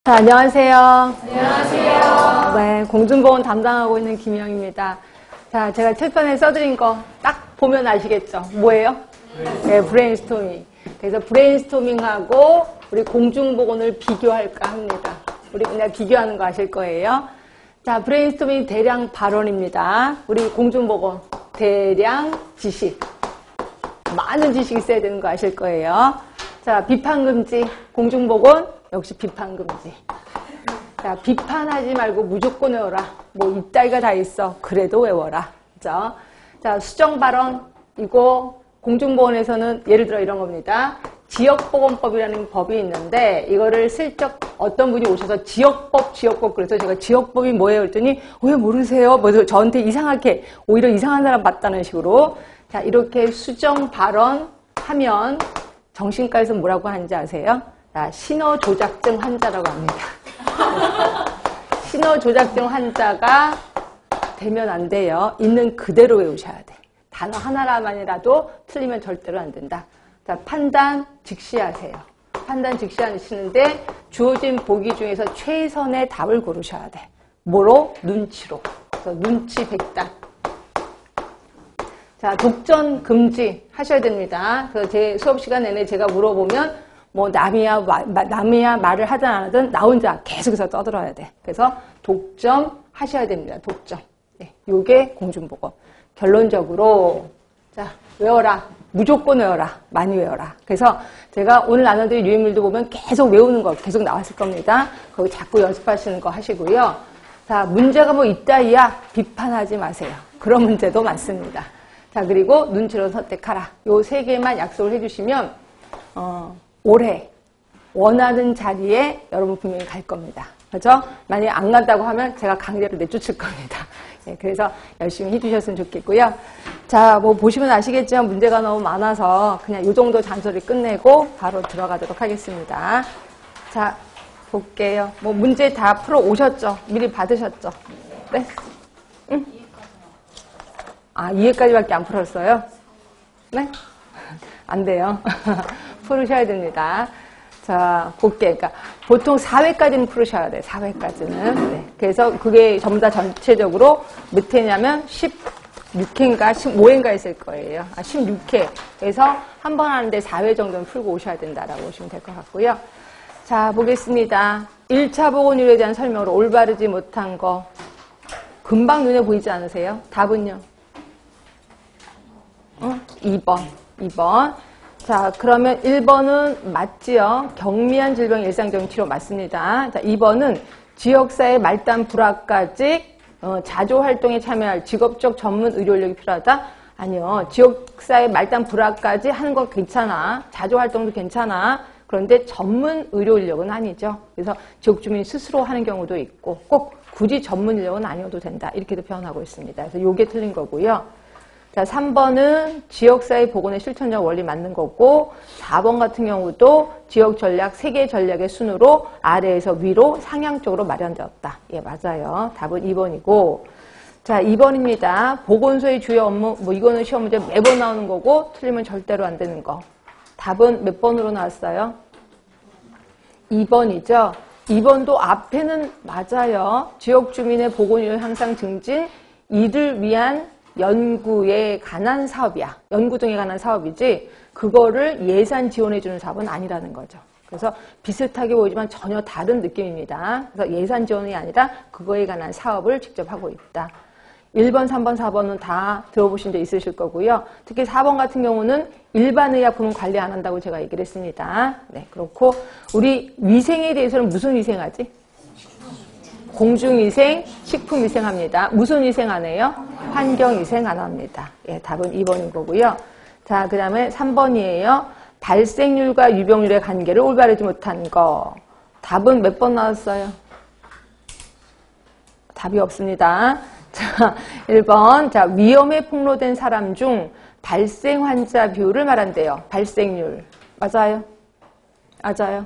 자, 안녕하세요. 안녕하세요. 네, 공중보건 담당하고 있는 김영입니다. 자, 제가 칠판에 써드린 거 딱 보면 아시겠죠? 뭐예요? 네, 브레인스토밍. 그래서 브레인스토밍하고 우리 공중보건을 비교할까 합니다. 우리 그냥 비교하는 거 아실 거예요. 자, 브레인스토밍 대량 발언입니다. 우리 공중보건 대량 지식. 많은 지식이 있어야 되는 거 아실 거예요. 자, 비판금지, 공중보건 역시 비판금지. 자, 비판하지 말고 무조건 외워라. 뭐 이따위가 다 있어. 그래도 외워라. 그죠? 자, 수정발언. 이거 공중보건에서는 예를 들어 이런 겁니다. 지역보건법이라는 법이 있는데 이거를 슬쩍 어떤 분이 오셔서 지역법 그래서 제가 지역법이 뭐예요? 그랬더니 왜 모르세요? 뭐 저한테 이상하게 오히려 이상한 사람 봤다는 식으로. 자, 이렇게 수정 발언 하면 정신과에서 뭐라고 하는지 아세요? 자, 신어조작증 환자라고 합니다. 신어조작증 환자가 되면 안 돼요. 있는 그대로 외우셔야 돼. 단어 하나만이라도 틀리면 절대로 안 된다. 자, 판단 즉시 하세요. 판단 즉시 하시는데 주어진 보기 중에서 최선의 답을 고르셔야 돼. 뭐로? 눈치로. 그래서 눈치 백단. 자, 독전 금지 하셔야 됩니다. 그래서 제 수업 시간 내내 제가 물어보면 뭐 남이야 말을 하든 안 하든 나 혼자 계속해서 떠들어야 돼. 그래서 독점 하셔야 됩니다. 독점. 네, 요게 공중보건. 결론적으로 자, 외워라. 무조건 외워라. 많이 외워라. 그래서 제가 오늘 나눠드릴 유인물도 보면 계속 외우는 거 계속 나왔을 겁니다. 거기 자꾸 연습하시는 거 하시고요. 자, 문제가 뭐 있다이야 비판하지 마세요. 그런 문제도 많습니다. 자, 그리고 눈치로 선택하라. 요 세 개만 약속을 해주시면 올해 원하는 자리에 여러분 분명히 갈 겁니다. 그렇죠? 만약에 안 간다고 하면 제가 강제로 내쫓을 겁니다. 네, 그래서 열심히 해주셨으면 좋겠고요. 자, 뭐 보시면 아시겠지만 문제가 너무 많아서 그냥 이 정도 잔소리 끝내고 바로 들어가도록 하겠습니다. 자, 볼게요. 뭐 문제 다 풀어 오셨죠? 미리 받으셨죠? 네? 응? 아, 2회까지밖에 안 풀었어요? 네? 안 돼요. 풀으셔야 됩니다. 자, 볼게요. 그러니까 보통 4회까지는 풀으셔야 돼요. 4회까지는. 네. 그래서 그게 전부 다 전체적으로 몇 회냐면 16회인가 15회인가 있을 거예요. 아, 16회. 그래서 한 번 하는데 4회 정도는 풀고 오셔야 된다라고 보시면 될 것 같고요. 자, 보겠습니다. 1차 보건의료에 대한 설명으로 올바르지 못한 거. 금방 눈에 보이지 않으세요? 답은요? 2번. 자, 그러면 1번은 맞지요? 경미한 질병 일상적인 치료 맞습니다. 자, 2번은 지역사회 말단 불화까지 자조활동에 참여할 직업적 전문 의료 인력이 필요하다? 아니요. 지역사회 말단 불화까지 하는 건 괜찮아. 자조활동도 괜찮아. 그런데 전문 의료 인력은 아니죠. 그래서 지역 주민이 스스로 하는 경우도 있고 꼭 굳이 전문 인력은 아니어도 된다. 이렇게도 표현하고 있습니다. 그래서 요게 틀린 거고요. 자, 3번은 지역사회 보건의 실천적 원리 맞는 거고 4번 같은 경우도 지역 전략, 세계 전략의 순으로 아래에서 위로 상향적으로 마련되었다. 예, 맞아요. 답은 2번이고 자, 2번입니다. 보건소의 주요 업무, 뭐 이거는 시험 문제 매번 나오는 거고 틀리면 절대로 안 되는 거. 답은 몇 번으로 나왔어요? 2번이죠. 2번도 앞에는 맞아요. 지역 주민의 보건의료 향상 증진, 이를 위한 연구에 관한 사업이야. 연구 등에 관한 사업이지 그거를 예산 지원해주는 사업은 아니라는 거죠. 그래서 비슷하게 보이지만 전혀 다른 느낌입니다. 그래서 예산 지원이 아니라 그거에 관한 사업을 직접 하고 있다. 1번, 3번, 4번은 다 들어보신 적 있으실 거고요. 특히 4번 같은 경우는 일반 의약품은 관리 안 한다고 제가 얘기를 했습니다. 네, 그렇고 우리 위생에 대해서는 무슨 위생하지? 공중위생, 식품위생합니다. 무슨 위생 안 해요? 환경위생 안 합니다. 예, 답은 2번인 거고요. 자, 그 다음에 3번이에요. 발생률과 유병률의 관계를 올바르지 못한 거. 답은 몇 번 나왔어요? 답이 없습니다. 자, 1번. 자, 위험에 폭로된 사람 중 발생 환자 비율을 말한대요. 발생률. 맞아요? 맞아요?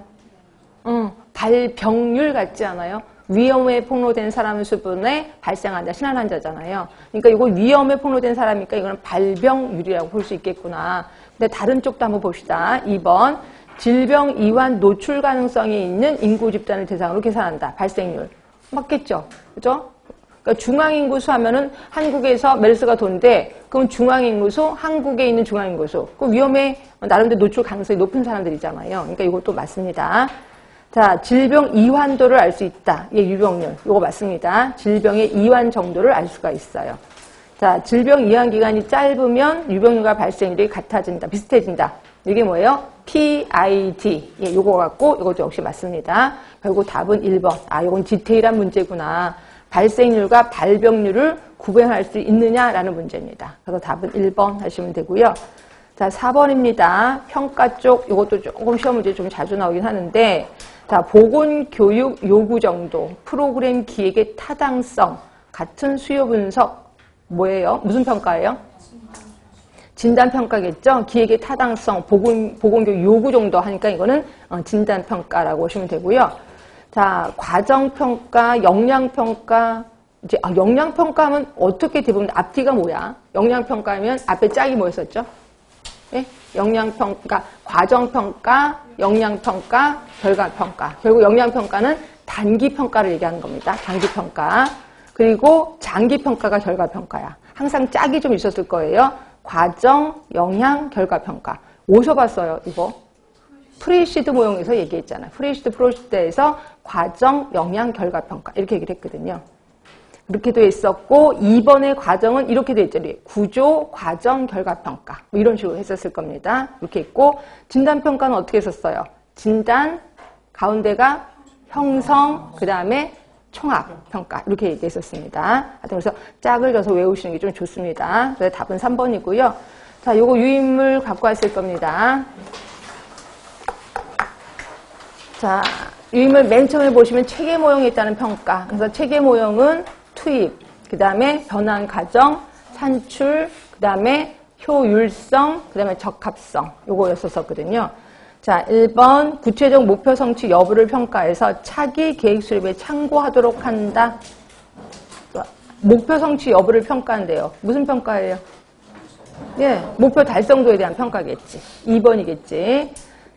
발병률 같지 않아요? 위험에 폭로된 사람 수분에 발생한다. 신한 환자잖아요. 그러니까 이거 위험에 폭로된 사람이니까 이거는 발병률이라고 볼 수 있겠구나. 근데 다른 쪽도 한번 봅시다. 2번. 질병 이완 노출 가능성이 있는 인구 집단을 대상으로 계산한다. 발생률. 맞겠죠? 그죠? 그러니까 중앙인구수 하면은 한국에서 메르스가 돈데, 그럼 중앙인구수, 한국에 있는 중앙인구수. 그 위험에 나름대로 노출 가능성이 높은 사람들이잖아요. 그러니까 이것도 맞습니다. 자, 질병 이완도를 알 수 있다. 이게 유병률. 이거 맞습니다. 질병의 이완 정도를 알 수가 있어요. 자, 질병 이완 기간이 짧으면 유병률과 발생률이 같아진다. 비슷해진다. 이게 뭐예요? PID. 예, 요거 갖고 이것도 역시 맞습니다. 결국 답은 1번. 아, 요건 디테일한 문제구나. 발생률과 발병률을 구별할 수 있느냐라는 문제입니다. 그래서 답은 1번 하시면 되고요. 자, 4번입니다. 평가 쪽, 이것도 조금 시험 문제 좀 자주 나오긴 하는데, 자, 보건교육 요구 정도, 프로그램 기획의 타당성, 같은 수요 분석, 뭐예요? 무슨 평가예요? 진단평가겠죠? 기획의 타당성, 보건교육 요구 정도 하니까 이거는 진단평가라고 보시면 되고요. 자, 과정평가, 역량평가, 이제, 역량평가하면 어떻게 대부분, 앞뒤가 뭐야? 역량평가하면 앞에 짝이 뭐였었죠? 예? 역량평가, 과정평가, 역량평가, 결과평가. 결국 역량평가는 단기평가를 얘기하는 겁니다. 단기평가. 그리고 장기평가가 결과평가야. 항상 짝이 좀 있었을 거예요. 과정, 영향, 결과평가. 어디서 봤어요, 이거? 프리시드 모형에서 얘기했잖아요. 프리시드, 프로시드에서 과정, 영향, 결과평가. 이렇게 얘기를 했거든요. 이렇게 돼 있었고, 2번의 과정은 이렇게 돼 있죠. 구조, 과정, 결과평가. 뭐 이런 식으로 했었을 겁니다. 이렇게 있고, 진단평가는 어떻게 했었어요? 진단, 가운데가 형성, 그 다음에 총합평가. 이렇게 돼 있었습니다. 그래서 짝을 져서 외우시는 게 좀 좋습니다. 그래서 답은 3번이고요. 자, 요거 유인물 갖고 왔을 겁니다. 자, 유인물 맨 처음에 보시면 체계 모형에 있다는 평가. 그래서 체계 모형은 투입, 그 다음에 변환 과정, 산출, 그 다음에 효율성, 그 다음에 적합성. 요거였었거든요. 자, 1번 구체적 목표 성취 여부를 평가해서 차기 계획 수립에 참고하도록 한다. 목표 성취 여부를 평가한대요. 무슨 평가예요? 예, 목표 달성도에 대한 평가겠지. 2번이겠지.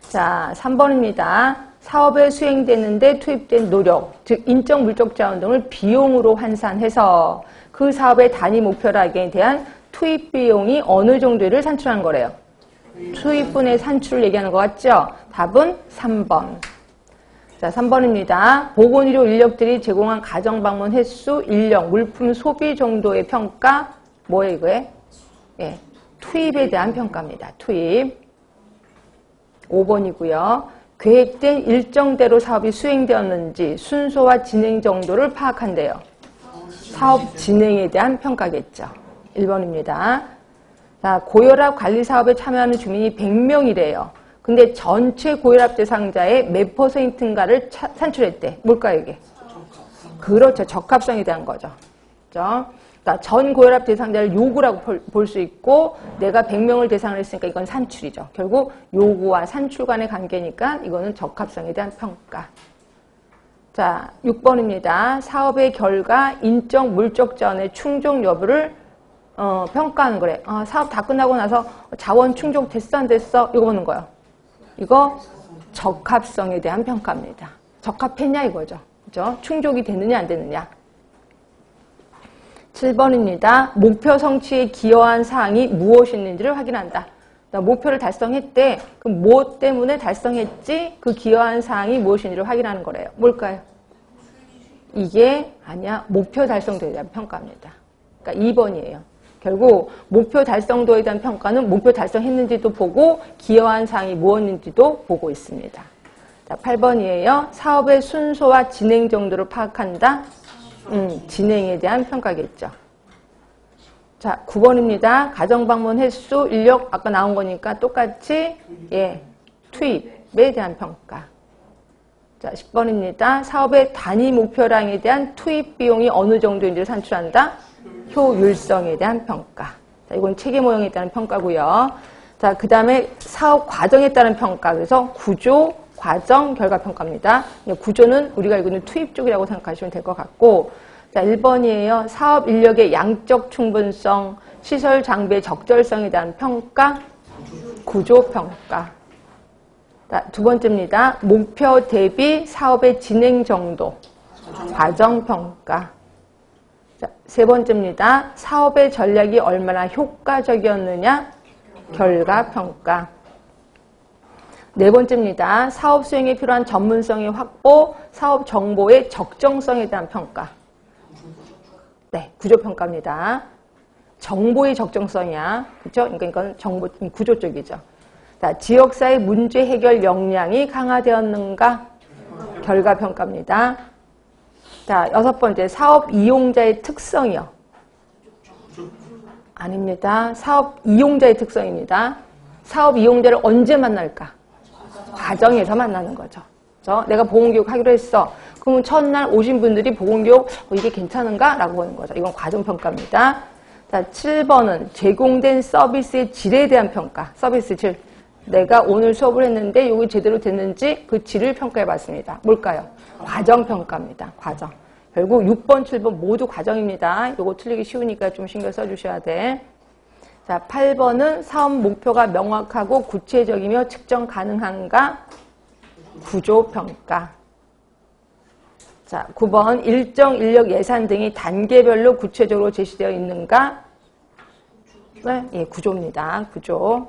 자, 3번입니다. 사업에 수행되는데 투입된 노력, 즉 인적 물적 자원 등을 비용으로 환산해서 그 사업의 단위 목표락에 대한 투입 비용이 어느 정도를 산출한 거래요. 투입분의 산출을 얘기하는 것 같죠? 답은 3번. 자, 3번입니다. 보건의료 인력들이 제공한 가정방문 횟수, 인력, 물품 소비 정도의 평가, 뭐예요, 이거에? 예, 투입에 대한 평가입니다. 투입. 5번이고요. 계획된 일정대로 사업이 수행되었는지 순서와 진행 정도를 파악한대요. 사업 진행에 대한 평가겠죠. 1번입니다. 자, 고혈압 관리 사업에 참여하는 주민이 100명이래요. 근데 전체 고혈압 대상자의 몇 %인가를 산출했대. 뭘까요, 이게? 그렇죠. 적합성에 대한 거죠. 그렇죠? 그러니까 전 고혈압 대상자를 요구라고 볼 수 있고 내가 100명을 대상으로 했으니까 이건 산출이죠. 결국 요구와 산출 간의 관계니까 이거는 적합성에 대한 평가. 자, 6번입니다. 사업의 결과 인적 물적 자원의 충족 여부를 평가하는 거래. 사업 다 끝나고 나서 자원 충족 됐어 안 됐어? 이거 보는 거예요. 이거 적합성에 대한 평가입니다. 적합했냐 이거죠. 그죠? 충족이 됐느냐 안 됐느냐. 7번입니다. 목표 성취에 기여한 사항이 무엇이있는지를 확인한다. 목표를 달성했대. 그럼 뭐 때문에 달성했지? 그 기여한 사항이 무엇인지를 확인하는 거래요. 뭘까요? 이게 아니야. 목표 달성도에 대한 평가입니다. 그러니까 2번이에요. 결국 목표 달성도에 대한 평가는 목표 달성했는지도 보고 기여한 사항이 무엇인지도 보고 있습니다. 자, 8번이에요. 사업의 순서와 진행 정도를 파악한다. 진행에 대한 평가겠죠. 자, 9번입니다. 가정방문 횟수, 인력 아까 나온 거니까 똑같이 투입에 대한 평가. 자, 10번입니다. 사업의 단위 목표량에 대한 투입 비용이 어느 정도인지를 산출한다. 효율성에 대한 평가. 자, 이건 체계 모형에 따른 평가고요. 자, 그 다음에 사업 과정에 따른 평가. 그래서 구조, 과정, 결과 평가입니다. 구조는 우리가 알고 있는 투입 쪽이라고 생각하시면 될 것 같고, 자, 1번이에요. 사업 인력의 양적 충분성, 시설 장비의 적절성에 대한 평가, 구조 평가. 자, 두 번째입니다. 목표 대비 사업의 진행 정도, 과정평가. 자, 세 번째입니다. 사업의 전략이 얼마나 효과적이었느냐, 결과평가. 네 번째입니다. 사업 수행에 필요한 전문성의 확보, 사업 정보의 적정성에 대한 평가. 네, 구조평가입니다. 정보의 적정성이야. 그렇죠? 그러니까 이건 정보, 구조 쪽이죠. 자, 지역사회 문제 해결 역량이 강화되었는가? 결과평가입니다. 자, 여섯 번째, 사업 이용자의 특성이요. 아닙니다. 사업 이용자의 특성입니다. 사업 이용자를 언제 만날까? 과정에서 만나는 거죠. 그렇죠? 내가 보건교육 하기로 했어. 그러면 첫날 오신 분들이 보건교육 이게 괜찮은가? 라고 보는 거죠. 이건 과정평가입니다. 자, 7번은 제공된 서비스의 질에 대한 평가. 서비스 질. 내가 오늘 수업을 했는데 이게 제대로 됐는지 그 질을 평가해 봤습니다. 뭘까요? 과정평가입니다. 과정. 결국 6번, 7번 모두 과정입니다. 이거 틀리기 쉬우니까 좀 신경 써주셔야 돼. 자, 8번은 사업 목표가 명확하고 구체적이며 측정 가능한가? 구조평가. 자, 9번 일정 인력 예산 등이 단계별로 구체적으로 제시되어 있는가? 네, 예, 구조입니다. 구조.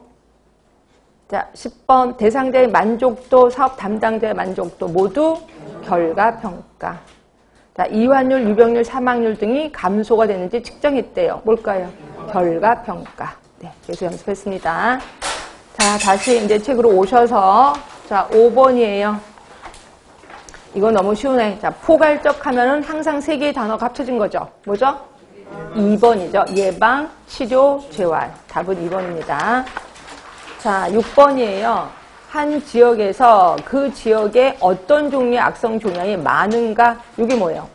자, 10번 대상자의 만족도, 사업 담당자의 만족도 모두 결과평가. 자, 이완율, 유병률, 사망률 등이 감소가 되는지 측정했대요. 뭘까요? 결과평가. 네, 계속 연습했습니다. 자, 다시 이제 책으로 오셔서, 자, 5번이에요. 이거 너무 쉬우네. 자, 포괄적 하면은 항상 세 개의 단어가 합쳐진 거죠. 뭐죠? 2번이죠. 예방, 치료, 재활. 답은 2번입니다. 자, 6번이에요. 한 지역에서 그 지역에 어떤 종류의 악성 종양이 많은가? 이게 뭐예요?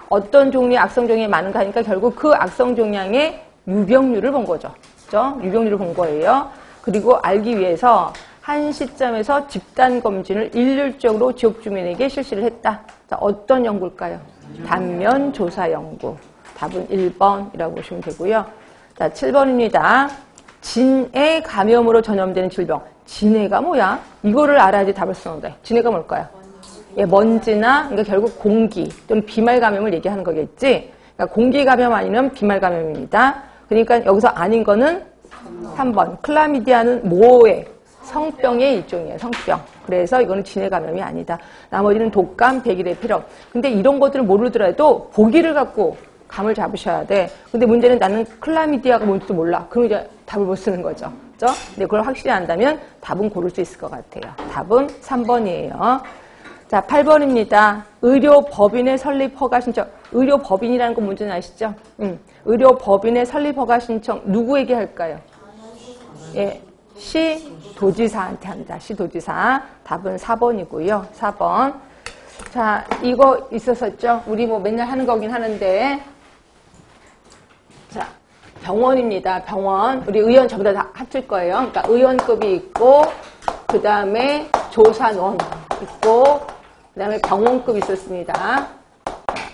어떤 종류의 악성 종양이 많은가 하니까 결국 그 악성 종양의 유병률을 본 거죠. 그죠? 유병률을 본 거예요. 그리고 알기 위해서 한 시점에서 집단 검진을 일률적으로 지역 주민에게 실시를 했다. 자, 어떤 연구일까요? 단면 조사 연구. 답은 1번이라고 보시면 되고요. 자, 7번입니다. 진해 감염으로 전염되는 질병. 진해가 뭐야? 이거를 알아야지 답을 쓰는데. 진해가 뭘까요? 예, 먼지나, 그러니까 결국 공기 또는 비말 감염을 얘기하는 거겠지. 그러니까 공기 감염 아니면 비말 감염입니다. 그러니까 여기서 아닌 거는 3번. 클라미디아는 뭐의? 성병의 일종이에요. 성병. 그래서 이거는 진해 감염이 아니다. 나머지는 독감, 백일의 폐렴. 근데 이런 것들을 모르더라도 보기를 갖고 감을 잡으셔야 돼. 근데 문제는 나는 클라미디아가 뭔지도 몰라. 그럼 이제 답을 못 쓰는 거죠. 그죠? 근데 그걸 확실히 안다면 답은 고를 수 있을 것 같아요. 답은 3번이에요. 자, 8번입니다. 의료법인의 설립 허가 신청. 의료법인이라는 건 뭔지 아시죠? 의료법인의 설립 허가 신청 누구에게 할까요? 예, 시도지사한테 합니다. 시도지사. 답은 4번이고요. 4번. 자, 이거 있었었죠? 우리 뭐 맨날 하는 거긴 하는데. 자, 병원입니다. 병원. 우리 의원 전부 다 합칠 거예요. 그러니까 의원급이 있고, 그 다음에 조산원 있고, 그 다음에 병원급 있었습니다.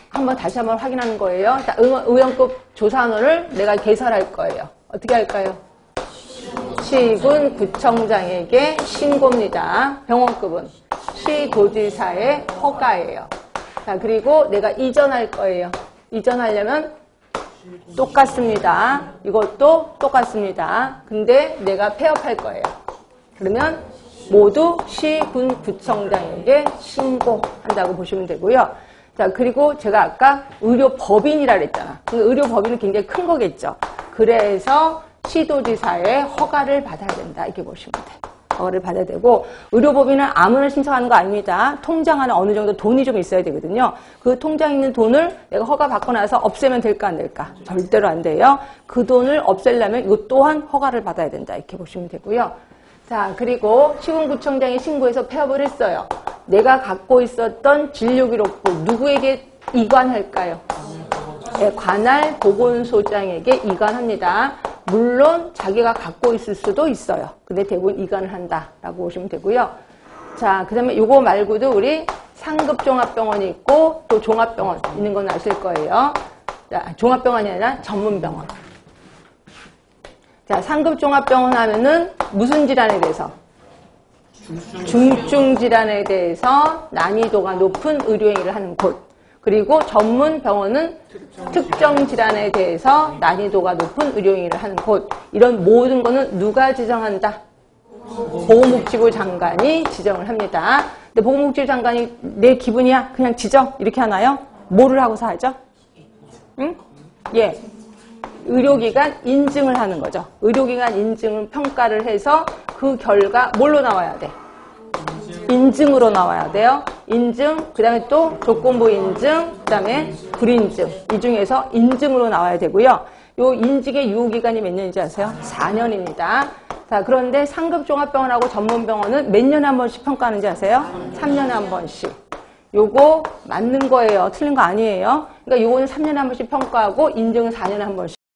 한번 다시 한번 확인하는 거예요. 자, 의원급 조산원을 내가 개설할 거예요. 어떻게 할까요? 시군 구청장에게 신고입니다. 병원급은 시도지사의 허가예요. 자, 그리고 내가 이전할 거예요. 이전하려면 똑같습니다. 이것도 똑같습니다. 근데 내가 폐업할 거예요. 그러면 모두 시군 구청장에게 신고한다고 보시면 되고요. 자, 그리고 제가 아까 의료법인이라 그랬잖아. 의료법인은 굉장히 큰 거겠죠. 그래서 시도지사의 허가를 받아야 된다. 이렇게 보시면 돼요. 허가를 받아야 되고, 의료법인은 아무나 신청하는 거 아닙니다. 통장 안에 어느 정도 돈이 좀 있어야 되거든요. 그 통장 있는 돈을 내가 허가 받고 나서 없애면 될까 안 될까? 절대로 안 돼요. 그 돈을 없애려면 이것 또한 허가를 받아야 된다. 이렇게 보시면 되고요. 자, 그리고 시군구청장이 신고해서 폐업을 했어요. 내가 갖고 있었던 진료기록부 누구에게 이관할까요? 네, 관할 보건소장에게 이관합니다. 물론 자기가 갖고 있을 수도 있어요. 근데 대부분 이관을 한다라고 보시면 되고요. 자, 그 다음에 요거 말고도 우리 상급종합병원이 있고 또 종합병원 있는 건 아실 거예요. 자, 종합병원이 아니라 전문병원. 자, 상급종합병원 하면은 무슨 질환에 대해서? 중증 질환에 대해서 난이도가 높은 의료 행위를 하는 곳. 그리고 전문 병원은 특정 질환에 대해서 난이도가 높은 의료 행위를 하는 곳. 이런 모든 거는 누가 지정한다? 보건복지부 장관이 지정을 합니다. 근데 보건복지부 장관이 내 기분이야 그냥 지정 이렇게 하나요? 뭐를 하고서 하죠? 응? 예. 의료기관 인증을 하는 거죠. 의료기관 인증을 평가를 해서 그 결과 뭘로 나와야 돼? 인증으로 나와야 돼요. 인증, 그 다음에 또 조건부 인증, 그 다음에 불인증. 이 중에서 인증으로 나와야 되고요. 요 인증의 유효기간이 몇 년인지 아세요? 4년입니다. 자, 그런데 상급 종합병원하고 전문병원은 몇 년에 한 번씩 평가하는지 아세요? 3년에 한 번씩. 요거 맞는 거예요. 틀린 거 아니에요. 그러니까 요거는 3년에 한 번씩 평가하고 인증은 4년에 한 번씩.